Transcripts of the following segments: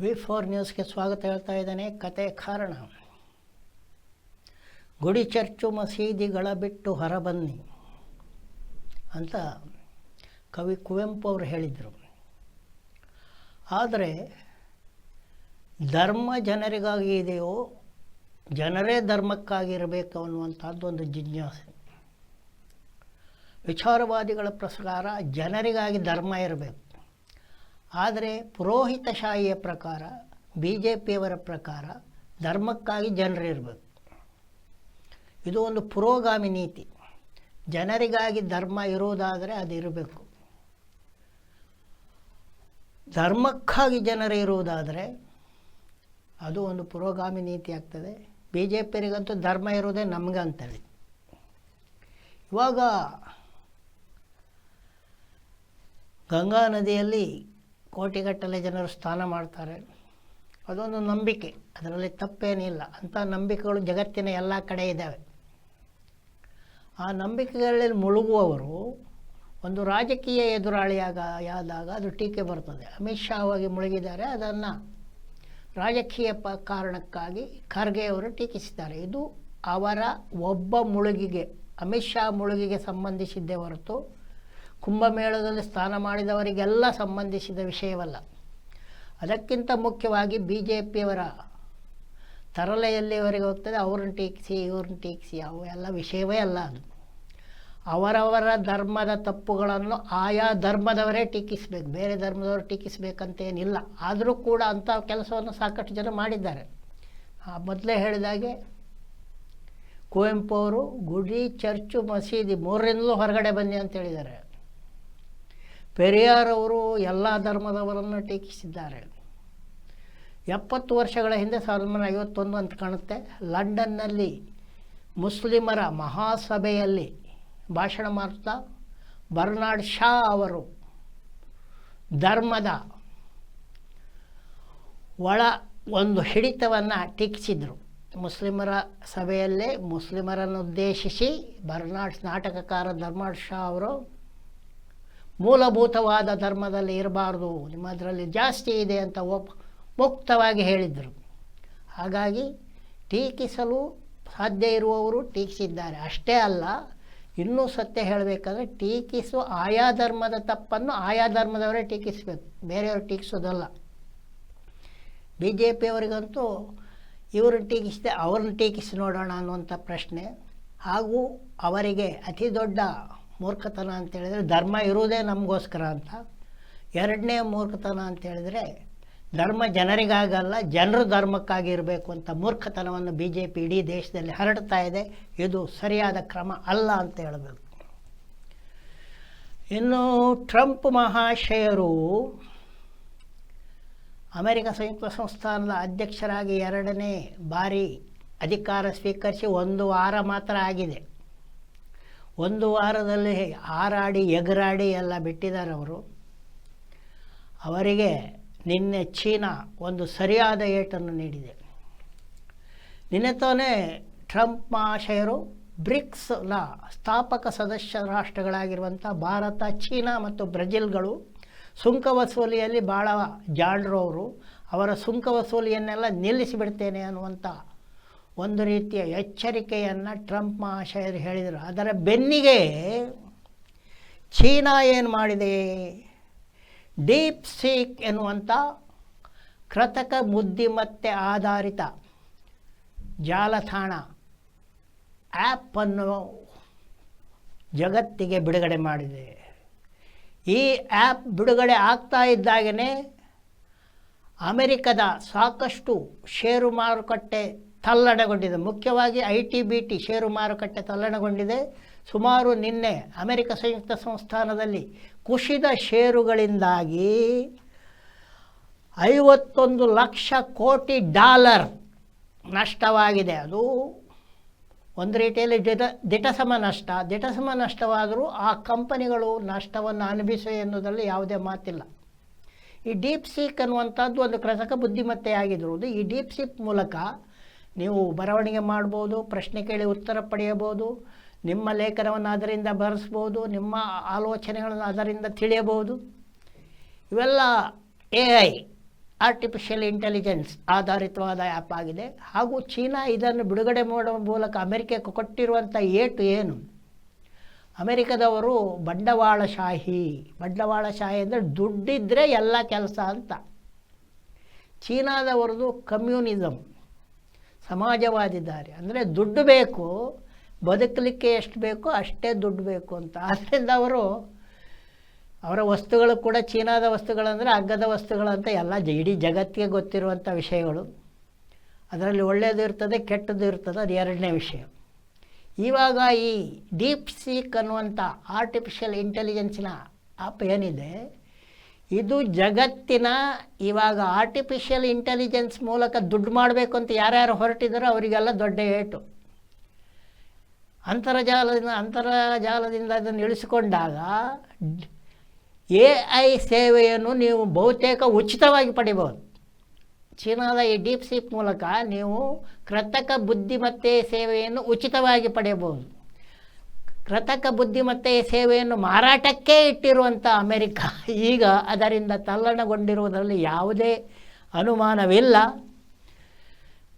V4 ನ್ಯೂಸ್ಗೆ ಸ್ವಾಗತ ಹೇಳ್ತಾ ಇದ್ದೇನೆ. ಕತೆ ಕಾರಣ. ಗುಡಿ ಚರ್ಚು ಮಸೀದಿಗಳ ಬಿಟ್ಟು ಹೊರಬನ್ನಿ ಅಂತ ಕವಿ ಕುವೆಂಪು ಅವರು ಹೇಳಿದರು. ಆದರೆ ಧರ್ಮ ಜನರಿಗಾಗಿ ಇದೆಯೋ ಜನರೇ ಧರ್ಮಕ್ಕಾಗಿರಬೇಕು ಅನ್ನುವಂಥದ್ದು ಒಂದು ಜಿಜ್ಞಾಸೆ. ವಿಚಾರವಾದಿಗಳ ಪ್ರಕಾರ ಜನರಿಗಾಗಿ ಧರ್ಮ ಇರಬೇಕು. ಆದರೆ ಪುರೋಹಿತಶಾಹಿಯ ಪ್ರಕಾರ, BJPಯವರ ಪ್ರಕಾರ ಧರ್ಮಕ್ಕಾಗಿ ಜನರಿರಬೇಕು. ಇದು ಒಂದು ಪುರೋಗಾಮಿ ನೀತಿ. ಜನರಿಗಾಗಿ ಧರ್ಮ ಇರುವುದಾದರೆ ಅದು ಇರಬೇಕು. ಧರ್ಮಕ್ಕಾಗಿ ಜನರು ಇರುವುದಾದರೆ ಅದು ಒಂದು ಪುರೋಗಾಮಿ ನೀತಿ ಆಗ್ತದೆ. BJPಯವರಿಗಂತೂ ಧರ್ಮ ಇರುವುದೇ ನಮಗೆ ಅಂತೇಳಿ. ಇವಾಗ ಗಂಗಾ ನದಿಯಲ್ಲಿ ಕೋಟಿಗಟ್ಟಲೆ ಜನರು ಸ್ನಾನ ಮಾಡ್ತಾರೆ. ಅದೊಂದು ನಂಬಿಕೆ, ಅದರಲ್ಲಿ ತಪ್ಪೇನಿಲ್ಲ. ಅಂಥ ನಂಬಿಕೆಗಳು ಜಗತ್ತಿನ ಎಲ್ಲ ಕಡೆ ಇದ್ದಾವೆ. ಆ ನಂಬಿಕೆಗಳಲ್ಲಿ ಮುಳುಗುವವರು ಒಂದು ರಾಜಕೀಯ ಎದುರಾಳಿಯಾದಾಗ ಅದು ಟೀಕೆ ಬರ್ತದೆ. ಅಮಿತ್ ಶಾ ಆಗಿ ಮುಳುಗಿದ್ದಾರೆ, ಅದನ್ನು ರಾಜಕೀಯ ಕಾರಣಕ್ಕಾಗಿ ಖರ್ಗೆ ಅವರು ಟೀಕಿಸಿದ್ದಾರೆ. ಇದು ಅವರ ಒಬ್ಬ ಮುಳುಗಿಗೆ, ಅಮಿತ್ ಶಾ ಮುಳುಗಿಗೆ ಸಂಬಂಧಿಸಿದ್ದೇ ಹೊರತು ಕುಂಭಮೇಳದಲ್ಲಿ ಸ್ನಾನ ಮಾಡಿದವರಿಗೆಲ್ಲ ಸಂಬಂಧಿಸಿದ ವಿಷಯವಲ್ಲ. ಅದಕ್ಕಿಂತ ಮುಖ್ಯವಾಗಿ BJPಯವರ ತರಲೆಯಲ್ಲಿವರೆಗೆ ಹೋಗ್ತದೆ. ಅವ್ರನ್ನ ಟೀಕಿಸಿ ಇವ್ರನ್ನ ಟೀಕಿಸಿ ಅವು ಎಲ್ಲ ವಿಷಯವೇ ಅಲ್ಲ. ಅದು ಅವರವರ ಧರ್ಮದ ತಪ್ಪುಗಳನ್ನು ಆಯಾ ಧರ್ಮದವರೇ ಟೀಕಿಸಬೇಕು, ಬೇರೆ ಧರ್ಮದವರು ಟೀಕಿಸಬೇಕಂತೇನಿಲ್ಲ. ಆದರೂ ಕೂಡ ಅಂಥ ಕೆಲಸವನ್ನು ಸಾಕಷ್ಟು ಜನ ಮಾಡಿದ್ದಾರೆ. ಮೊದಲೇ ಹೇಳಿದಾಗೆ ಕುವೆಂಪು ಅವರು ಗುಡಿ ಚರ್ಚು ಮಸೀದಿ ಮೂರರಿಂದಲೂ ಹೊರಗಡೆ ಬನ್ನಿ ಅಂತ ಹೇಳಿದ್ದಾರೆ. ಪೆರಿಯಾರ್ ಅವರು ಎಲ್ಲ ಧರ್ಮದವರನ್ನು ಟೀಕಿಸಿದ್ದಾರೆ. 70 ವರ್ಷಗಳ ಹಿಂದೆ 1951 ಅಂತ ಕಾಣುತ್ತೆ, ಲಂಡನ್ನಲ್ಲಿ ಮುಸ್ಲಿಮರ ಮಹಾಸಭೆಯಲ್ಲಿ ಭಾಷಣ ಮಾಡ್ತಾ ಬರ್ನಾರ್ಡ್ ಶಾ ಅವರು ಧರ್ಮದ ಒಳ ಒಂದು ಹಿಡಿತವನ್ನು ಟೀಕಿಸಿದರು. ಮುಸ್ಲಿಮರ ಸಭೆಯಲ್ಲೇ ಮುಸ್ಲಿಮರನ್ನು ಉದ್ದೇಶಿಸಿ ನಾಟಕಕಾರ ಬರ್ನಾರ್ಡ್ ಶಾ ಅವರು ಮೂಲಭೂತವಾದ ಧರ್ಮದಲ್ಲಿ ಇರಬಾರ್ದು, ನಿಮ್ಮದರಲ್ಲಿ ಜಾಸ್ತಿ ಇದೆ ಅಂತ ಮುಕ್ತವಾಗಿ ಹೇಳಿದರು. ಹಾಗಾಗಿ ಟೀಕಿಸಲು ಸಾಧ್ಯ ಇರುವವರು ಟೀಕಿಸಿದ್ದಾರೆ. ಅಷ್ಟೇ ಅಲ್ಲ, ಇನ್ನೂ ಸತ್ಯ ಹೇಳಬೇಕಂದ್ರೆ ಟೀಕಿಸುವ ಆಯಾ ಧರ್ಮದ ತಪ್ಪನ್ನು ಆಯಾ ಧರ್ಮದವರೇ ಟೀಕಿಸಬೇಕು, ಬೇರೆಯವರು ಟೀಕಿಸೋದಲ್ಲ. BJPಯವರಿಗಂತೂ ಇವ್ರನ್ನ ಟೀಕಿಸಿದೆ ಅವ್ರನ್ನ ಟೀಕಿಸಿ ನೋಡೋಣ ಅನ್ನುವಂಥ ಪ್ರಶ್ನೆ. ಹಾಗೂ ಅವರಿಗೆ ಅತಿ ದೊಡ್ಡ ಮೂರ್ಖತನ ಅಂತೇಳಿದರೆ ಧರ್ಮ ಇರುವುದೇ ನಮಗೋಸ್ಕರ ಅಂತ. ಎರಡನೇ ಮೂರ್ಖತನ ಅಂತೇಳಿದರೆ ಧರ್ಮ ಜನರಿಗಾಗಲ್ಲ, ಜನರು ಧರ್ಮಕ್ಕಾಗಿ ಇರಬೇಕು ಅಂತ ಮೂರ್ಖತನವನ್ನು BJP ಇಡೀ ದೇಶದಲ್ಲಿ ಹರಡ್ತಾ ಇದೆ. ಇದು ಸರಿಯಾದ ಕ್ರಮ ಅಲ್ಲ ಅಂತ ಹೇಳಬೇಕು. ಇನ್ನು ಟ್ರಂಪ್ ಮಹಾಶಯರು ಅಮೆರಿಕ ಸಂಯುಕ್ತ ಸಂಸ್ಥಾನದ ಅಧ್ಯಕ್ಷರಾಗಿ 2ನೇ ಬಾರಿ ಅಧಿಕಾರ ಸ್ವೀಕರಿಸಿ 1 ವಾರ ಮಾತ್ರ ಆಗಿದೆ. 1 ವಾರದಲ್ಲಿ ಹಾರಾಡಿ ಎಗರಾಡಿ ಎಲ್ಲ ಬಿಟ್ಟಿದ್ದಾರೆ ಅವರು. ಅವರಿಗೆ ನಿನ್ನೆ ಚೀನಾ ಒಂದು ಸರಿಯಾದ ಏಟನ್ನು ನೀಡಿದೆ. ನಿನ್ನೆ ತಾನೇ ಟ್ರಂಪ್ ಮಹಾಶಯರು ಬ್ರಿಕ್ಸ್ನ ಸ್ಥಾಪಕ ಸದಸ್ಯ ರಾಷ್ಟ್ರಗಳಾಗಿರುವಂಥ ಭಾರತ, ಚೀನಾ ಮತ್ತು ಬ್ರೆಜಿಲ್ಗಳು ಸುಂಕ ವಸೂಲಿಯಲ್ಲಿ ಭಾಳ ಜಾಣರು. ಅವರು ಅವರ ಸುಂಕ ವಸೂಲಿಯನ್ನೆಲ್ಲ ನಿಲ್ಲಿಸಿಬಿಡ್ತೇನೆ ಅನ್ನುವಂಥ ಒಂದು ರೀತಿಯ ಎಚ್ಚರಿಕೆಯನ್ನು ಟ್ರಂಪ್ ಮಹಾಶಯರು ಹೇಳಿದರು. ಅದರ ಬೆನ್ನಿಗೆ ಚೀನಾ ಏನು ಮಾಡಿದೆ? ಡೀಪ್ ಸೀಕ್ ಎನ್ನುವಂಥ ಕೃತಕ ಬುದ್ಧಿಮತ್ತೆ ಆಧಾರಿತ ಜಾಲತಾಣ ಆ್ಯಪನ್ನು ಜಗತ್ತಿಗೆ ಬಿಡುಗಡೆ ಮಾಡಿದೆ. ಈ ಆ್ಯಪ್ ಬಿಡುಗಡೆ ಆಗ್ತಾ ಇದ್ದಾಗೇ ಅಮೆರಿಕದ ಸಾಕಷ್ಟು ಷೇರು ಮಾರುಕಟ್ಟೆ ತಲ್ಲಣಗೊಂಡಿದೆ. ಮುಖ್ಯವಾಗಿ IT-BT ಷೇರು ಮಾರುಕಟ್ಟೆ ತಲ್ಲಣಗೊಂಡಿದೆ. ಸುಮಾರು ನಿನ್ನೆ ಅಮೆರಿಕ ಸಂಯುಕ್ತ ಸಂಸ್ಥಾನದಲ್ಲಿ ಕುಸಿದ ಷೇರುಗಳಿಂದಾಗಿ $51 ಲಕ್ಷ ಕೋಟಿ ನಷ್ಟವಾಗಿದೆ. ಅದು ಒಂದು ರೀತಿಯಲ್ಲಿ ದಿಟಸಮ ನಷ್ಟವಾದರೂ ಆ ಕಂಪನಿಗಳು ನಷ್ಟವನ್ನು ಅನುಭವಿಸಿವೆ ಎನ್ನುವುದರಲ್ಲಿ ಯಾವುದೇ ಮಾತಿಲ್ಲ. ಈ ಡೀಪ್ ಸೀಕ್ ಅನ್ನುವಂಥದ್ದು ಒಂದು ಕೃತಕ ಬುದ್ಧಿಮತ್ತೆ ಆಗಿರುವುದು. ಈ ಡೀಪ್ ಸೀಕ್ ಮೂಲಕ ನೀವು ಬರವಣಿಗೆ ಮಾಡ್ಬೋದು, ಪ್ರಶ್ನೆ ಕೇಳಿ ಉತ್ತರ ಪಡೆಯಬಹುದು, ನಿಮ್ಮ ಲೇಖನವನ್ನು ಅದರಿಂದ ಬರೆಸ್ಬೋದು, ನಿಮ್ಮ ಆಲೋಚನೆಗಳನ್ನು ಅದರಿಂದ ತಿಳಿಯಬಹುದು. ಇವೆಲ್ಲ AI ಆರ್ಟಿಫಿಷಿಯಲ್ ಇಂಟೆಲಿಜೆನ್ಸ್ ಆಧಾರಿತವಾದ ಆ್ಯಪ್ ಆಗಿದೆ. ಹಾಗೂ ಚೀನಾ ಇದನ್ನು ಬಿಡುಗಡೆ ಮಾಡುವ ಮೂಲಕ ಅಮೆರಿಕಕ್ಕೆ ಕೊಟ್ಟಿರುವಂಥ ಏಟು ಏನು, ಅಮೆರಿಕದವರು ಬಂಡವಾಳಶಾಹಿ ಅಂದರೆ ದುಡ್ಡಿದ್ದರೆ ಎಲ್ಲ ಕೆಲಸ ಅಂತ. ಚೀನಾದವರದು ಕಮ್ಯುನಿಸಮ್, ಸಮಾಜವಾದಿದ್ದಾರೆ. ಅಂದರೆ ದುಡ್ಡು ಬೇಕು, ಬದುಕಲಿಕ್ಕೆ ಎಷ್ಟು ಬೇಕೋ ಅಷ್ಟೇ ದುಡ್ಡು ಬೇಕು ಅಂತ. ಆದ್ದರಿಂದ ಅವರ ವಸ್ತುಗಳು ಕೂಡ ಚೀನಾದ ವಸ್ತುಗಳಂದರೆ ಅಗ್ಗದ ವಸ್ತುಗಳಂತ ಎಲ್ಲ ಇಡೀ ಜಗತ್ತಿಗೆ ಗೊತ್ತಿರುವಂಥ ವಿಷಯಗಳು. ಅದರಲ್ಲಿ ಒಳ್ಳೆಯದು ಇರ್ತದೆ, ಕೆಟ್ಟದ್ದು ಇರ್ತದೆ, ಅದು ಎರಡನೇ ವಿಷಯ. ಇವಾಗ ಈ ಡೀಪ್ ಸೀಕ್ ಅನ್ನುವಂಥ ಆರ್ಟಿಫಿಷಿಯಲ್ ಇಂಟೆಲಿಜೆನ್ಸಿನ ಆ್ಯಪ್ ಏನಿದೆ, ಇದು ಜಗತ್ತಿನ ಇವಾಗ ಆರ್ಟಿಫಿಷಿಯಲ್ ಇಂಟೆಲಿಜೆನ್ಸ್ ಮೂಲಕ ದುಡ್ಡು ಮಾಡಬೇಕು ಅಂತ ಯಾರ್ಯಾರು ಹೊರಟಿದ್ದಾರೋ ಅವರಿಗೆಲ್ಲ ದೊಡ್ಡ ಏಟು. ಅಂತರ್ಜಾಲದಿಂದ ಅದನ್ನು ಇಳಿಸಿಕೊಂಡಾಗ AI ಸೇವೆಯನ್ನು ನೀವು ಬಹುತೇಕ ಉಚಿತವಾಗಿ ಪಡಿಬೋದು. ಚೀನಾದ ಈ ಡೀಪ್ ಸೀಕ್ ಮೂಲಕ ನೀವು ಕೃತಕ ಬುದ್ಧಿಮತ್ತೆ ಸೇವೆಯನ್ನು ಉಚಿತವಾಗಿ ಪಡೆಯಬಹುದು. ಕೃತಕ ಬುದ್ಧಿಮತ್ತೆ ಸೇವೆಯನ್ನು ಮಾರಾಟಕ್ಕೆ ಇಟ್ಟಿರುವಂಥ ಅಮೆರಿಕ ಈಗ ಅದರಿಂದ ತಲ್ಲಣಗೊಂಡಿರುವುದರಲ್ಲಿ ಯಾವುದೇ ಅನುಮಾನವಿಲ್ಲ.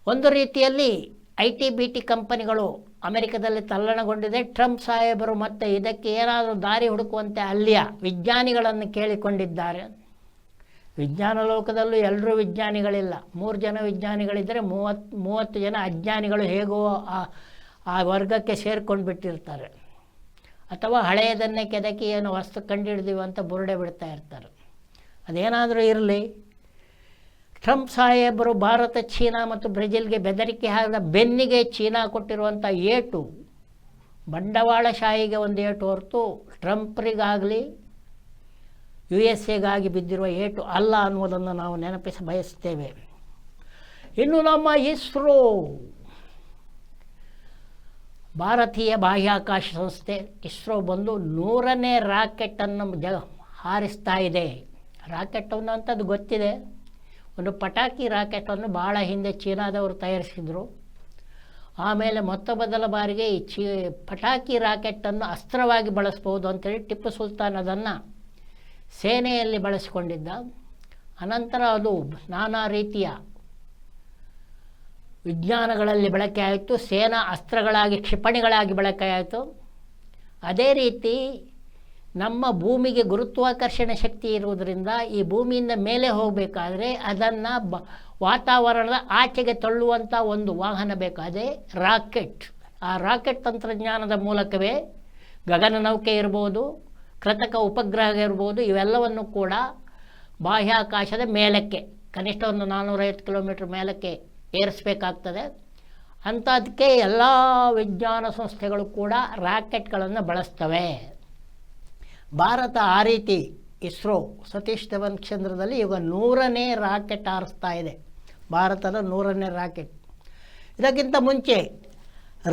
ಒಂದು ರೀತಿಯಲ್ಲಿ IT-BT ಕಂಪನಿಗಳು ಅಮೆರಿಕದಲ್ಲಿ ತಲ್ಲಣಗೊಂಡಿದೆ. ಟ್ರಂಪ್ ಸಾಹೇಬರು ಮತ್ತು ಇದಕ್ಕೆ ಏನಾದರೂ ದಾರಿ ಹುಡುಕುವಂತೆ ಅಲ್ಲಿಯ ವಿಜ್ಞಾನಿಗಳನ್ನು ಕೇಳಿಕೊಂಡಿದ್ದಾರೆ. ವಿಜ್ಞಾನ ಲೋಕದಲ್ಲೂ ಎಲ್ಲರೂ ವಿಜ್ಞಾನಿಗಳಿಲ್ಲ. 3 ಜನ ವಿಜ್ಞಾನಿಗಳಿದ್ದರೆ 30 ಜನ ಅಜ್ಞಾನಿಗಳು ಹೇಗೋ ಆ ವರ್ಗಕ್ಕೆ ಸೇರ್ಕೊಂಡು ಬಿಟ್ಟಿರ್ತಾರೆ. ಅಥವಾ ಹಳೆಯದನ್ನೇ ಕೆದಕಿ ಏನು ವಸ್ತು ಕಂಡುಹಿಡಿದೀವಿ ಅಂತ ಬುರುಡೆ ಬಿಡ್ತಾ ಇರ್ತಾರೆ. ಅದೇನಾದರೂ ಇರಲಿ, ಟ್ರಂಪ್ ಸಾಹೇಬರು ಭಾರತ, ಚೀನಾ ಮತ್ತು ಬ್ರೆಜಿಲ್ಗೆ ಬೆದರಿಕೆ ಹಾಕಿದ ಬೆನ್ನಿಗೆ ಚೀನಾ ಕೊಟ್ಟಿರುವಂಥ ಏಟು ಬಂಡವಾಳಶಾಹಿಗೆ ಒಂದು ಏಟು ಹೊರತು ಟ್ರಂಪ್ರಿಗಾಗಲಿ USA ಬಿದ್ದಿರುವ ಏಟು ಅಲ್ಲ ಅನ್ನುವುದನ್ನು ನಾವು ನೆನಪಿಸ ಬಯಸ್ತೇವೆ. ಇನ್ನು ನಮ್ಮ ಭಾರತೀಯ ಬಾಹ್ಯಾಕಾಶ ಸಂಸ್ಥೆ ಇಸ್ರೋ ಬಂದು 100ನೇ ರಾಕೆಟನ್ನು ಹಾರಿಸ್ತಾ ಇದೆ. ರಾಕೆಟ್ ಅನ್ನೋಂಥದ್ದು ಗೊತ್ತಿದೆ. ಒಂದು ಪಟಾಕಿ ರಾಕೆಟನ್ನು ಭಾಳ ಹಿಂದೆ ಚೀನಾದವರು ತಯಾರಿಸಿದರು. ಆಮೇಲೆ ಮೊದಲ ಬಾರಿಗೆ ಈ ಪಟಾಕಿ ರಾಕೆಟನ್ನು ಅಸ್ತ್ರವಾಗಿ ಬಳಸ್ಬೋದು ಅಂತೇಳಿ ಟಿಪ್ಪು ಸುಲ್ತಾನ್ ಅದನ್ನು ಸೇನೆಯಲ್ಲಿ ಬಳಸಿಕೊಂಡಿದ್ದ. ಅನಂತರ ಅದು ನಾನಾ ರೀತಿಯ ವಿಜ್ಞಾನಗಳಲ್ಲಿ ಬಳಕೆ ಆಯಿತು. ಸೇನಾ ಅಸ್ತ್ರಗಳಾಗಿ, ಕ್ಷಿಪಣಿಗಳಾಗಿ ಬಳಕೆ ಆಯಿತು. ಅದೇ ರೀತಿ ನಮ್ಮ ಭೂಮಿಗೆ ಗುರುತ್ವಾಕರ್ಷಣೆ ಶಕ್ತಿ ಇರುವುದರಿಂದ ಈ ಭೂಮಿಯಿಂದ ಮೇಲೆ ಹೋಗಬೇಕಾದ್ರೆ ಅದನ್ನು ವಾತಾವರಣದ ಆಚೆಗೆ ತಳ್ಳುವಂಥ ಒಂದು ವಾಹನ ಬೇಕು, ಅದೇ ರಾಕೆಟ್. ಆ ರಾಕೆಟ್ ತಂತ್ರಜ್ಞಾನದ ಮೂಲಕವೇ ಗಗನನೌಕೆ ಇರ್ಬೋದು, ಕೃತಕ ಉಪಗ್ರಹ ಇರ್ಬೋದು, ಇವೆಲ್ಲವನ್ನು ಕೂಡ ಬಾಹ್ಯಾಕಾಶದ ಮೇಲಕ್ಕೆ ಕನಿಷ್ಠ ಒಂದು 450 ಕಿಲೋಮೀಟರ್ ಮೇಲಕ್ಕೆ ಏರಿಸಬೇಕಾಗ್ತದೆ. ಅಂಥದಕ್ಕೆ ಎಲ್ಲ ವಿಜ್ಞಾನ ಸಂಸ್ಥೆಗಳು ಕೂಡ ರಾಕೆಟ್ಗಳನ್ನು ಬಳಸ್ತವೆ. ಭಾರತ ಆ ರೀತಿ ಇಸ್ರೋ ಸತೀಶ್ ಧವನ್ ಕೇಂದ್ರದಲ್ಲಿ ಈಗ 100ನೇ ರಾಕೆಟ್ ಹಾರಿಸ್ತಾ ಇದೆ. ಭಾರತದ 100ನೇ ರಾಕೆಟ್. ಇದಕ್ಕಿಂತ ಮುಂಚೆ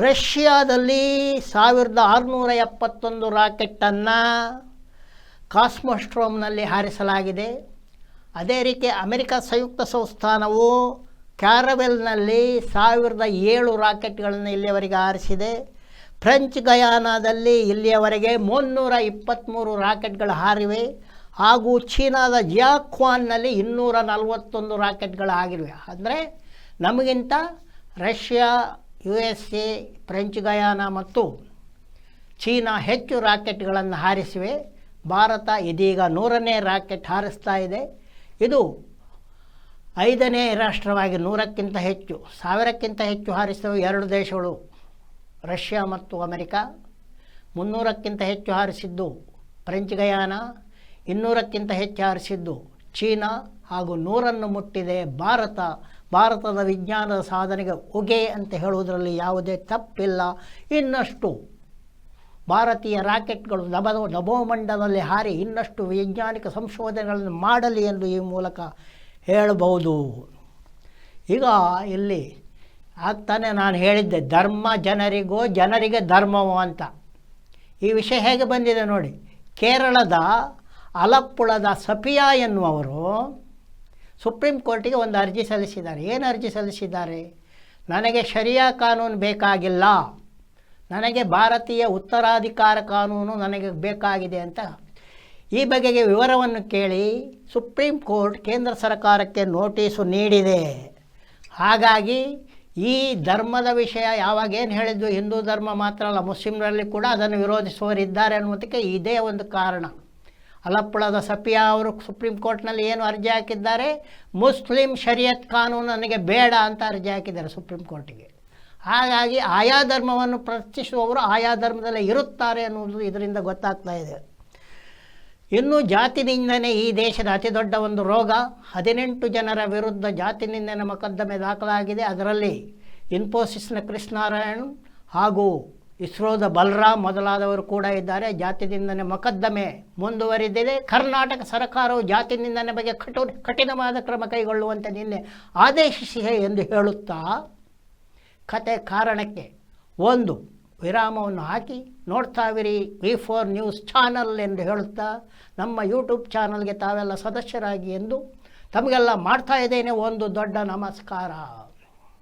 ರಷ್ಯಾದಲ್ಲಿ 1671 ರಾಕೆಟನ್ನು ಕಾಸ್ಮೋಸ್ಟ್ರೋಮ್ನಲ್ಲಿ ಹಾರಿಸಲಾಗಿದೆ. ಅದೇ ರೀತಿ ಅಮೆರಿಕ ಸಂಯುಕ್ತ ಸಂಸ್ಥಾನವು ಕ್ಯಾರವೆಲ್ನಲ್ಲಿ 1007 ರಾಕೆಟ್ಗಳನ್ನು ಇಲ್ಲಿಯವರೆಗೆ ಹಾರಿಸಿದೆ. ಫ್ರೆಂಚ್ ಗಯಾನಾದಲ್ಲಿ ಇಲ್ಲಿಯವರೆಗೆ 323 ರಾಕೆಟ್ಗಳು ಹಾರಿವೆ. ಹಾಗೂ ಚೀನಾದ ಜಿಯಾಕ್ವಾನ್ನಲ್ಲಿ 241 ರಾಕೆಟ್ಗಳು ಆಗಿವೆ. ಅಂದರೆ ನಮಗಿಂತ ರಷ್ಯಾ, USA, ಫ್ರೆಂಚ್ ಗಯಾನ ಮತ್ತು ಚೀನಾ ಹೆಚ್ಚು ರಾಕೆಟ್ಗಳನ್ನು ಹಾರಿಸಿವೆ. ಭಾರತ ಇದೀಗ 100ನೇ ರಾಕೆಟ್ ಹಾರಿಸ್ತಾ ಇದೆ. ಇದು 5ನೇ ರಾಷ್ಟ್ರವಾಗಿ 100ಕ್ಕಿಂತ ಹೆಚ್ಚು, 1000ಕ್ಕಿಂತ ಹೆಚ್ಚು ಹಾರಿಸಿದವು 2 ದೇಶಗಳು, ರಷ್ಯಾ ಮತ್ತು ಅಮೆರಿಕ. 300ಕ್ಕಿಂತ ಹೆಚ್ಚು ಹಾರಿಸಿದ್ದು ಫ್ರೆಂಚ್ ಗಯಾನ, 200ಕ್ಕಿಂತ ಹೆಚ್ಚು ಹಾರಿಸಿದ್ದು ಚೀನಾ, ಹಾಗೂ 100ನ್ನು ಮುಟ್ಟಿದೆ ಭಾರತ. ಭಾರತದ ವಿಜ್ಞಾನದ ಸಾಧನೆಗೆ ಉಗೆ ಅಂತ ಹೇಳುವುದರಲ್ಲಿ ಯಾವುದೇ ತಪ್ಪಿಲ್ಲ. ಇನ್ನಷ್ಟು ಭಾರತೀಯ ರಾಕೆಟ್ಗಳು ನಭೋಮಂಡಲದಲ್ಲಿ ಹಾರಿ ಇನ್ನಷ್ಟು ವೈಜ್ಞಾನಿಕ ಸಂಶೋಧನೆಗಳನ್ನು ಮಾಡಲಿ ಎಂದು ಈ ಮೂಲಕ ಹೇಳಬಹುದು. ಈಗ ಇಲ್ಲಿ ಆಗ್ತಾನೆ ನಾನು ಹೇಳಿದ್ದೆ, ಧರ್ಮ ಜನರಿಗೋ ಜನರಿಗೆ ಧರ್ಮವೋ ಅಂತ. ಈ ವಿಷಯ ಹೇಗೆ ಬಂದಿದೆ ನೋಡಿ. ಕೇರಳದ ಅಲಪ್ಪುಳದ ಸಫಿಯಾ ಎನ್ನುವರು ಸುಪ್ರೀಂ ಕೋರ್ಟಿಗೆ ಒಂದು ಅರ್ಜಿ ಸಲ್ಲಿಸಿದ್ದಾರೆ. ಏನು ಅರ್ಜಿ ಸಲ್ಲಿಸಿದ್ದಾರೆ? ನನಗೆ ಶರಿಯಾ ಕಾನೂನು ಬೇಕಾಗಿಲ್ಲ, ನನಗೆ ಭಾರತೀಯ ಉತ್ತರಾಧಿಕಾರ ಕಾನೂನು ನನಗೆ ಬೇಕಾಗಿದೆ ಅಂತ. ಈ ಬಗೆಗೆ ವಿವರವನ್ನು ಕೇಳಿ ಸುಪ್ರೀಂ ಕೋರ್ಟ್ ಕೇಂದ್ರ ಸರ್ಕಾರಕ್ಕೆ ನೋಟಿಸು ನೀಡಿದೆ. ಹಾಗಾಗಿ ಈ ಧರ್ಮದ ವಿಷಯ ಯಾವಾಗೇನು ಹೇಳಿದ್ದು ಹಿಂದೂ ಧರ್ಮ ಮಾತ್ರ ಅಲ್ಲ, ಮುಸ್ಲಿಮರಲ್ಲಿ ಕೂಡ ಅದನ್ನು ವಿರೋಧಿಸುವವರಿದ್ದಾರೆ ಅನ್ನೋದಕ್ಕೆ ಇದೇ ಒಂದು ಕಾರಣ. ಅಲಪ್ಪುಳದ ಸಫಿಯಾ ಅವರು ಸುಪ್ರೀಂ ಕೋರ್ಟ್ನಲ್ಲಿ ಏನು ಅರ್ಜಿ ಹಾಕಿದ್ದಾರೆ, ಮುಸ್ಲಿಂ ಶರಿಯತ್ ಕಾನೂನು ನನಗೆ ಬೇಡ ಅಂತ ಅರ್ಜಿ ಹಾಕಿದ್ದಾರೆ ಸುಪ್ರೀಂ ಕೋರ್ಟಿಗೆ. ಹಾಗಾಗಿ ಆಯಾ ಧರ್ಮವನ್ನು ಪ್ರಶ್ನಿಸುವವರು ಆಯಾ ಧರ್ಮದಲ್ಲೇ ಇರುತ್ತಾರೆ ಅನ್ನೋದು ಇದರಿಂದ ಗೊತ್ತಾಗ್ತಾ ಇದೆ. ಇನ್ನು ಜಾತಿ ನಿಂದನೆ ಈ ದೇಶದ ಅತಿ ದೊಡ್ಡ ಒಂದು ರೋಗ. 18 ಜನರ ವಿರುದ್ಧ ಜಾತಿ ನಿಂದನೆ ಮೊಕದ್ದಮೆ ದಾಖಲಾಗಿದೆ. ಅದರಲ್ಲಿ ಇನ್ಫೋಸಿಸ್ನ ಕೃಷ್ಣನಾರಾಯಣ್ ಹಾಗೂ ಇಸ್ರೋದ ಬಲರಾಮ್ ಮೊದಲಾದವರು ಕೂಡ ಇದ್ದಾರೆ. ಜಾತಿ ನಿಂದನೆ ಮೊಕದ್ದಮೆ ಮುಂದುವರಿದಿದೆ. ಕರ್ನಾಟಕ ಸರ್ಕಾರವು ಜಾತಿ ನಿಂದನೆ ಬಗ್ಗೆ ಕಠಿಣವಾದ ಕ್ರಮ ಕೈಗೊಳ್ಳುವಂತೆ ನಿನ್ನೆ ಆದೇಶಿಸಿದೆ ಎಂದು ಹೇಳುತ್ತಾ ಕತೆ ಕಾರಣಕ್ಕೆ ಒಂದು ವಿರಾಮವನ್ನು ಹಾಕಿ ನೋಡ್ತಾವಿರಿ V4 ನ್ಯೂಸ್ ಚಾನಲ್ ಎಂದು ಹೇಳುತ್ತಾ ನಮ್ಮ ಯೂಟ್ಯೂಬ್ ಚಾನಲ್ಗೆ ತಾವೆಲ್ಲ ಸದಸ್ಯರಾಗಿ ಎಂದು ತಮಗೆಲ್ಲ ಮಾಡ್ತಾ ಇದ್ದೇನೆ ಒಂದು ದೊಡ್ಡ ನಮಸ್ಕಾರ.